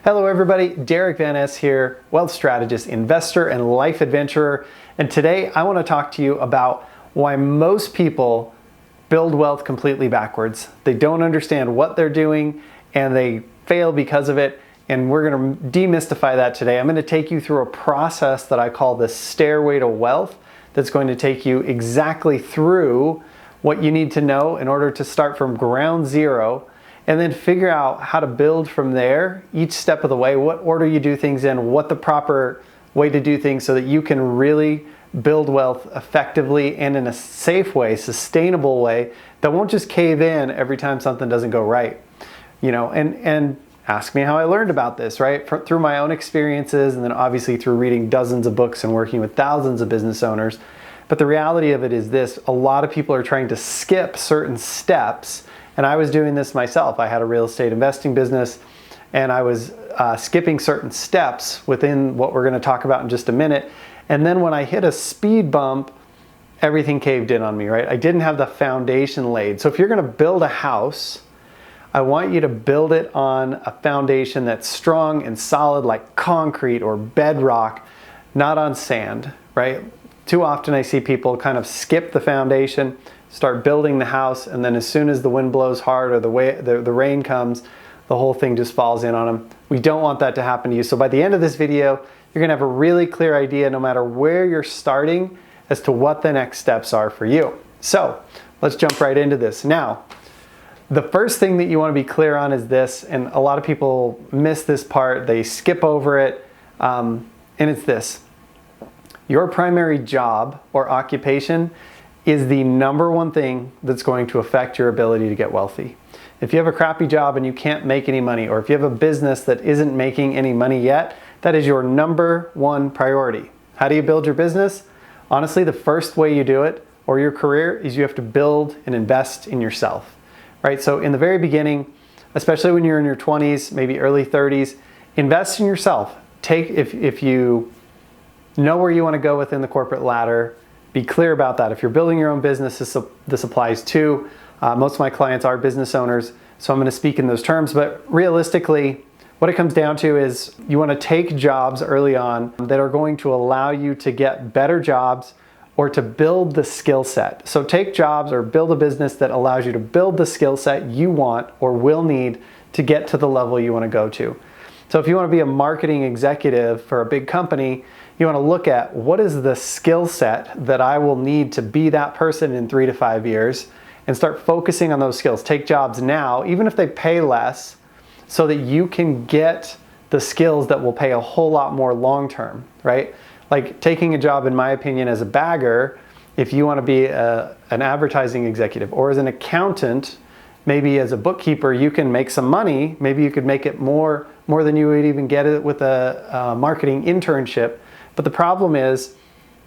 Hello everybody, Derick Van Ness here, Wealth Strategist, investor, and life adventurer. And today I want to talk to you about why most people build wealth completely backwards. They don't understand what they're doing and they fail because of it. And we're going to demystify that today. I'm going to take you through a process that I call the Stairway to Wealth that's going to take you exactly through what you need to know in order to start from ground zero and then figure out how to build from there each step of the way, what order you do things in, what the proper way to do things so that you can really build wealth effectively and in a safe way, sustainable way that won't just cave in every time something doesn't go right. You know, and ask me how I learned about this, right? Through my own experiences and then obviously through reading dozens of books and working with thousands of business owners. But the reality of it is this: a lot of people are trying to skip certain steps. And I was doing this myself. I had a real estate investing business and I was skipping certain steps within what we're going to talk about in just a minute. And then when I hit a speed bump, everything caved in on me, right? I didn't have the foundation laid. So if you're going to build a house, I want you to build it on a foundation that's strong and solid like concrete or bedrock, not on sand, right? Too often I see people kind of skip the foundation, start building the house, and then as soon as the wind blows hard or the rain comes, the whole thing just falls in on them. We don't want that to happen to you. So by the end of this video, you're gonna have a really clear idea, no matter where you're starting, as to what the next steps are for you. So let's jump right into this. Now, the first thing that you wanna be clear on is this, and a lot of people miss this part, they skip over it, and it's this. Your primary job or occupation is the number one thing that's going to affect your ability to get wealthy. If you have a crappy job and you can't make any money, or if you have a business that isn't making any money yet, that is your number one priority. How do you build your business? Honestly, the first way you do it, or your career, is you have to build and invest in yourself, right? So in the very beginning, especially when you're in your 20s, maybe early 30s, invest in yourself. If you know where you want to go within the corporate ladder, be clear about that. If you're building your own business, this applies too. Most of my clients are business owners, so I'm going to speak in those terms. But realistically, what it comes down to is you want to take jobs early on that are going to allow you to get better jobs or to build the skill set. So take jobs or build a business that allows you to build the skill set you want or will need to get to the level you want to go to. So if you want to be a marketing executive for a big company, you want to look at what is the skill set that I will need to be that person in 3 to 5 years and start focusing on those skills. Take jobs now, even if they pay less, so that you can get the skills that will pay a whole lot more long term, right? Like taking a job, in my opinion, as a bagger, if you want to be an advertising executive, or as an accountant, maybe as a bookkeeper, you can make some money. Maybe you could make it more than you would even get it with a marketing internship. But the problem is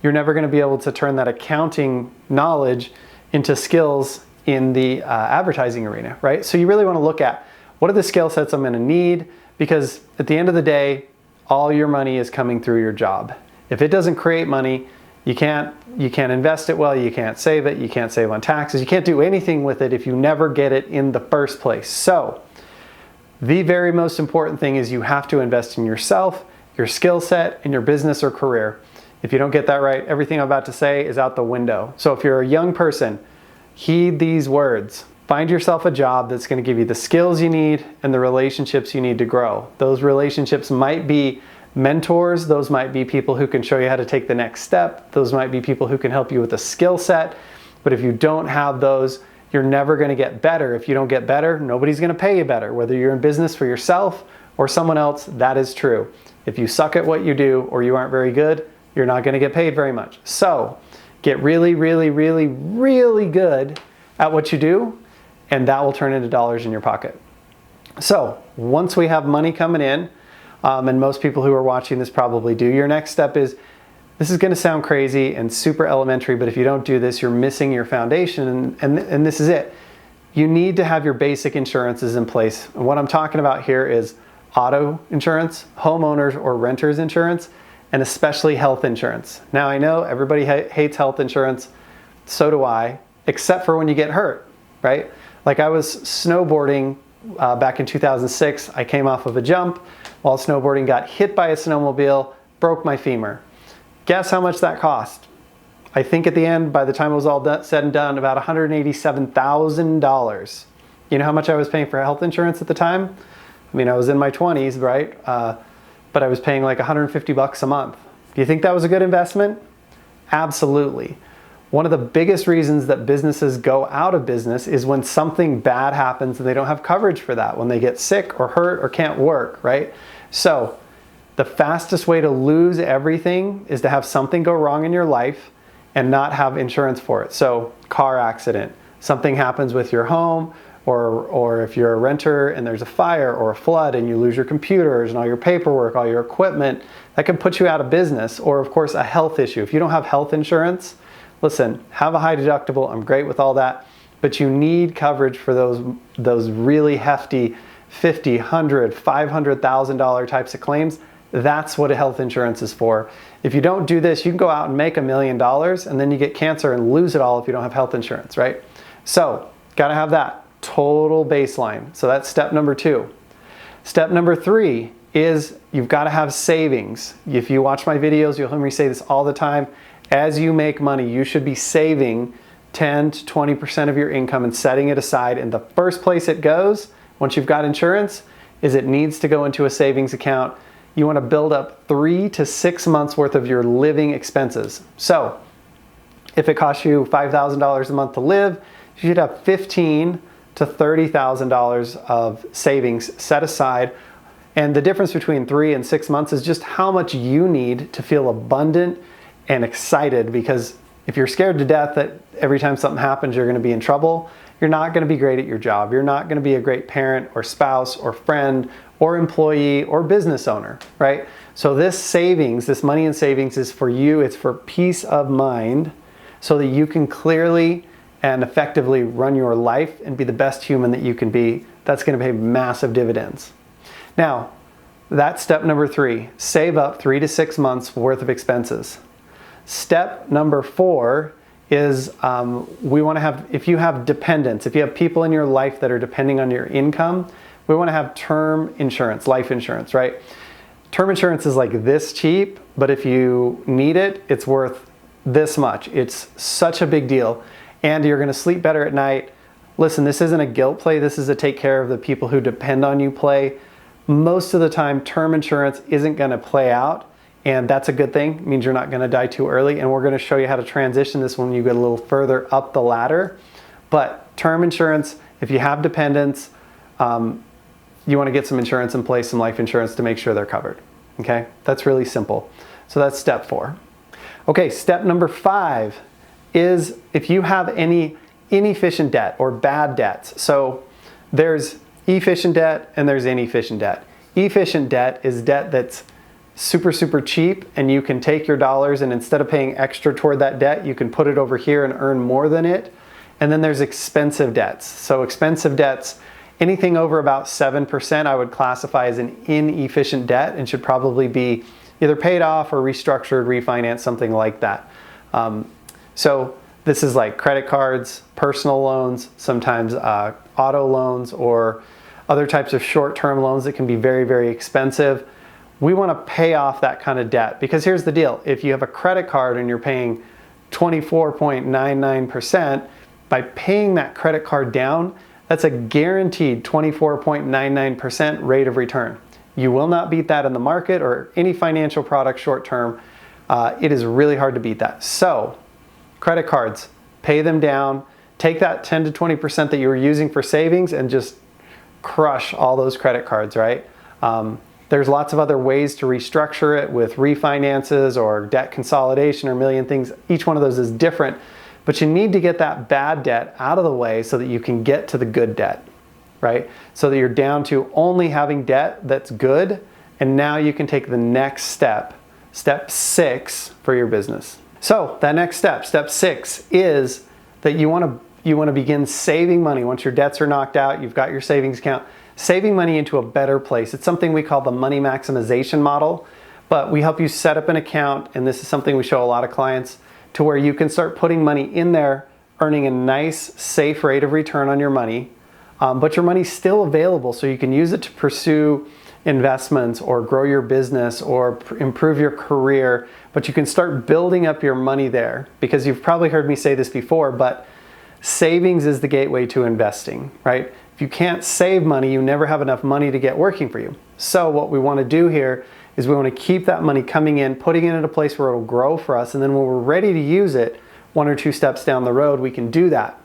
you're never going to be able to turn that accounting knowledge into skills in the advertising arena, right? So you really want to look at what are the skill sets I'm going to need, because at the end of the day, all your money is coming through your job. If it doesn't create money, you can't invest it well, you can't save it, you can't save on taxes, you can't do anything with it if you never get it in the first place. So the very most important thing is you have to invest in yourself, your skill set, and your business or career. If you don't get that right, everything I'm about to say is out the window. So if you're a young person, heed these words. Find yourself a job that's going to give you the skills you need and the relationships you need to grow. Those relationships might be mentors, those might be people who can show you how to take the next step, those might be people who can help you with a skill set. But if you don't have those, you're never going to get better. If you don't get better, nobody's going to pay you better. Whether you're in business for yourself or someone else, that is true. If you suck at what you do or you aren't very good, you're not going to get paid very much. So get really, really, really, really good at what you do, and that will turn into dollars in your pocket. So once we have money coming in, and most people who are watching this probably do, your next step is, this is going to sound crazy and super elementary, but if you don't do this, you're missing your foundation, and this is it. You need to have your basic insurances in place. And what I'm talking about here is auto insurance, homeowners or renters insurance, and especially health insurance. Now I know everybody hates health insurance, so do I, except for when you get hurt, right? Like I was snowboarding back in 2006. I came off of a jump while snowboarding, got hit by a snowmobile, broke my femur. Guess how much that cost? I think at the end, by the time it was all said and done, about $187,000. You know how much I was paying for health insurance at the time? I mean, I was in my 20s, right? But I was paying like 150 bucks a month. Do you think that was a good investment? Absolutely. One of the biggest reasons that businesses go out of business is when something bad happens and they don't have coverage for that, when they get sick or hurt or can't work, right? So the fastest way to lose everything is to have something go wrong in your life and not have insurance for it. So car accident, something happens with your home, or if you're a renter and there's a fire or a flood and you lose your computers and all your paperwork, all your equipment, that can put you out of business. Or of course, a health issue. If you don't have health insurance, listen, have a high deductible. I'm great with all that, but you need coverage for those really hefty $50, $100, $500,000 types of claims. That's what a health insurance is for. If you don't do this, you can go out and make $1 million and then you get cancer and lose it all if you don't have health insurance, right? So, gotta have that total baseline. So that's step number 2. Step number 3 is you've got to have savings. If you watch my videos, you'll hear me say this all the time. As you make money, you should be saving 10 to 20% of your income and setting it aside. And the first place it goes, once you've got insurance, is it needs to go into a savings account. You want to build up 3 to 6 months worth of your living expenses. So if it costs you $5,000 a month to live, you should have $15,000 to $30,000 of savings set aside. And the difference between 3 and 6 months is just how much you need to feel abundant and excited, because if you're scared to death that every time something happens you're going to be in trouble, you're not going to be great at your job. You're not going to be a great parent or spouse or friend or employee or business owner, right? So this savings, this money in savings is for you. It's for peace of mind so that you can clearly and effectively run your life and be the best human that you can be. That's going to pay massive dividends. Now, that's step number 3. Save up 3 to 6 months worth of expenses. Step number 4 is we want to have, if you have dependents, if you have people in your life that are depending on your income, we want to have term insurance, life insurance, right? Term insurance is like this cheap, but if you need it, it's worth this much. It's such a big deal. And you're going to sleep better at night. Listen, this isn't a guilt play. This is a take care of the people who depend on you play. Most of the time, term insurance isn't going to play out, and that's a good thing. It means you're not going to die too early, and we're going to show you how to transition this when you get a little further up the ladder. But term insurance, if you have dependents, you want to get some insurance in place, some life insurance to make sure they're covered. Okay, that's really simple. So that's step 4. Okay, step number 5 is if you have any inefficient debt or bad debts. So there's efficient debt and there's inefficient debt. Efficient debt is debt that's super, super cheap, and you can take your dollars and instead of paying extra toward that debt, you can put it over here and earn more than it. And then there's expensive debts. So expensive debts, anything over about 7% I would classify as an inefficient debt and should probably be either paid off or restructured, refinanced, something like that. So this is like credit cards, personal loans, sometimes auto loans, or other types of short-term loans that can be very, very expensive. We want to pay off that kind of debt, because here's the deal. If you have a credit card and you're paying 24.99%, by paying that credit card down, that's a guaranteed 24.99% rate of return. You will not beat that in the market or any financial product short-term. It is really hard to beat that. So credit cards, pay them down, take that 10 to 20% that you were using for savings and just crush all those credit cards, right? There's lots of other ways to restructure it with refinances or debt consolidation or a million things. Each one of those is different, but you need to get that bad debt out of the way so that you can get to the good debt, right? So that you're down to only having debt that's good, and now you can take the next step, step 6 for your business. So that next step, step 6, is that you want to begin saving money. Once your debts are knocked out, you've got your savings account, saving money into a better place. It's something we call the money maximization model, but we help you set up an account, and this is something we show a lot of clients, to where you can start putting money in there, earning a nice, safe rate of return on your money, but your money's still available, so you can use it to pursue investments or grow your business or improve your career, but you can start building up your money there, because you've probably heard me say this before, but savings is the gateway to investing, right? If you can't save money, you never have enough money to get working for you. So what we want to do here is we want to keep that money coming in, putting it in a place where it'll grow for us, and then when we're ready to use it, 1 or 2 steps down the road, we can do that.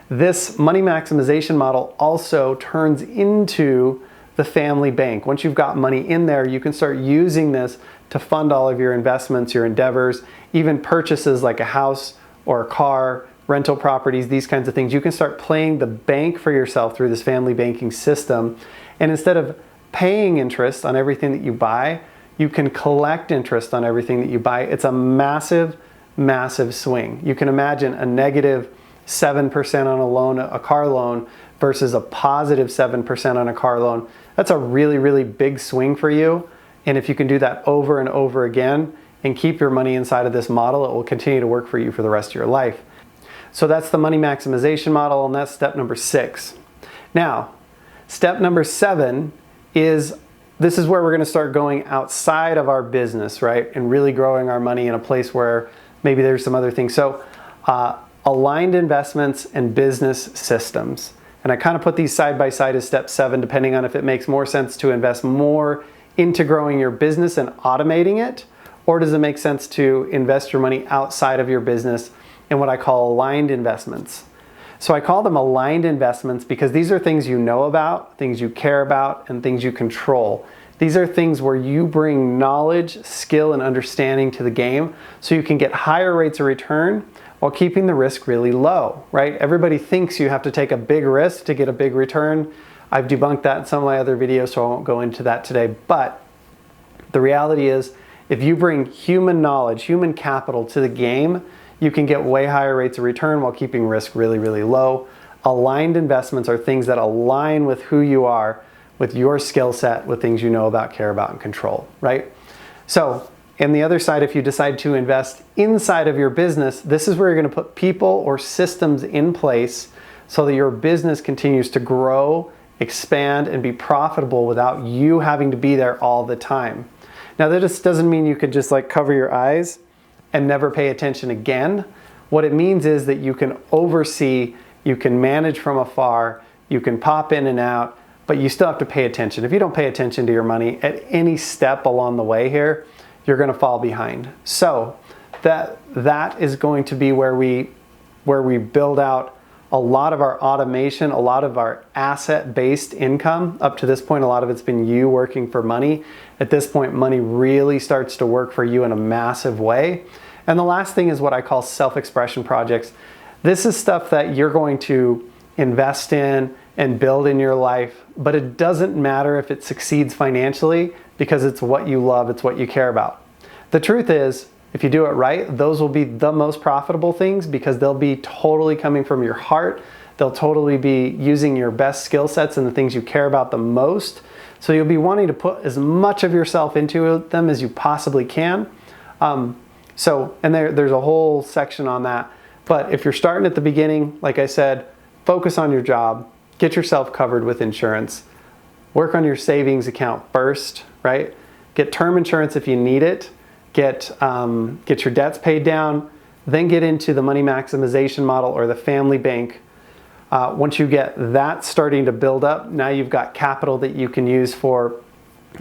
This money maximization model also turns into the family bank. Once you've got money in there, you can start using this to fund all of your investments, your endeavors, even purchases like a house or a car, rental properties, these kinds of things. You can start playing the bank for yourself through this family banking system. And instead of paying interest on everything that you buy, you can collect interest on everything that you buy. It's a massive, massive swing. You can imagine a negative 7% on a loan, a car loan, versus a positive 7% on a car loan. That's a really, really big swing for you. And if you can do that over and over again and keep your money inside of this model, it will continue to work for you for the rest of your life. So that's the money maximization model, and that's step number 6. Now, step number 7 is, this is where we're going to start going outside of our business, right? And really growing our money in a place where maybe there's some other things. So, aligned investments and business systems. And I kind of put these side by side as step 7, depending on if it makes more sense to invest more into growing your business and automating it, or does it make sense to invest your money outside of your business in what I call aligned investments. So I call them aligned investments because these are things you know about, things you care about, and things you control. These are things where you bring knowledge, skill, and understanding to the game so you can get higher rates of return while keeping the risk really low, right? Everybody thinks you have to take a big risk to get a big return. I've debunked that in some of my other videos, so I won't go into that today. But the reality is, if you bring human knowledge, human capital to the game, you can get way higher rates of return while keeping risk really, really low. Aligned investments are things that align with who you are, with your skill set, with things you know about, care about, and control, right? So, and the other side, if you decide to invest inside of your business, this is where you're going to put people or systems in place so that your business continues to grow, expand, and be profitable without you having to be there all the time. Now, that just doesn't mean you could just like cover your eyes and never pay attention again. What it means is that you can oversee, you can manage from afar, you can pop in and out, but you still have to pay attention. If you don't pay attention to your money at any step along the way here, you're going to fall behind. So that is going to be where we build out a lot of our automation, a lot of our asset-based income. Up to this point, a lot of it's been you working for money. At this point, money really starts to work for you in a massive way. And the last thing is what I call self-expression projects. This is stuff that you're going to invest in and build in your life, but it doesn't matter if it succeeds financially because it's what you love, it's what you care about. The truth is, if you do it right, those will be the most profitable things because they'll be totally coming from your heart. They'll totally be using your best skill sets and the things you care about the most. So you'll be wanting to put as much of yourself into them as you possibly can. And there's a whole section on that. But if you're starting at the beginning, like I said, focus on your job, get yourself covered with insurance, work on your savings account first, right? Get term insurance if you need it. Get your debts paid down, then get into the money maximization model or the family bank. Once you get that starting to build up, now you've got capital that you can use for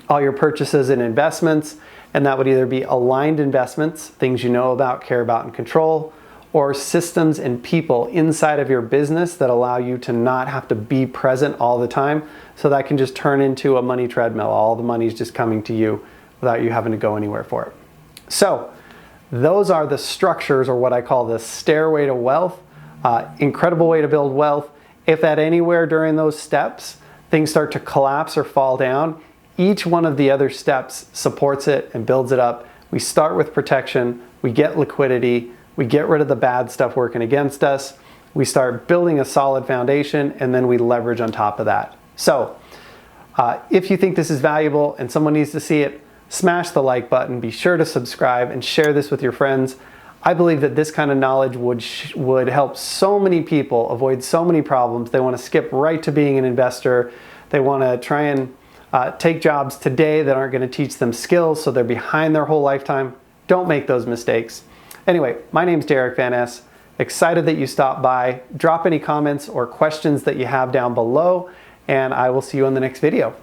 all your purchases and investments, and that would either be aligned investments, things you know about, care about, and control, or systems and people inside of your business that allow you to not have to be present all the time, so that can just turn into a money treadmill. All the money's just coming to you without you having to go anywhere for it. So those are the structures, or what I call the stairway to wealth. Incredible way to build wealth. If at anywhere during those steps things start to collapse or fall down, each one of the other steps supports it and builds it up. We start with protection, we get liquidity, we get rid of the bad stuff working against us, we start building a solid foundation, and then we leverage on top of that. So if you think this is valuable and someone needs to see it, smash the like button, be sure to subscribe and share this with your friends. I believe that this kind of knowledge would help so many people avoid so many problems. They want to skip right to being an investor. They want to try and take jobs today that aren't going to teach them skills, so they're behind their whole lifetime. Don't make those mistakes. Anyway, my name's Derick Van Ness. Excited that you stopped by. Drop any comments or questions that you have down below, and I will see you in the next video.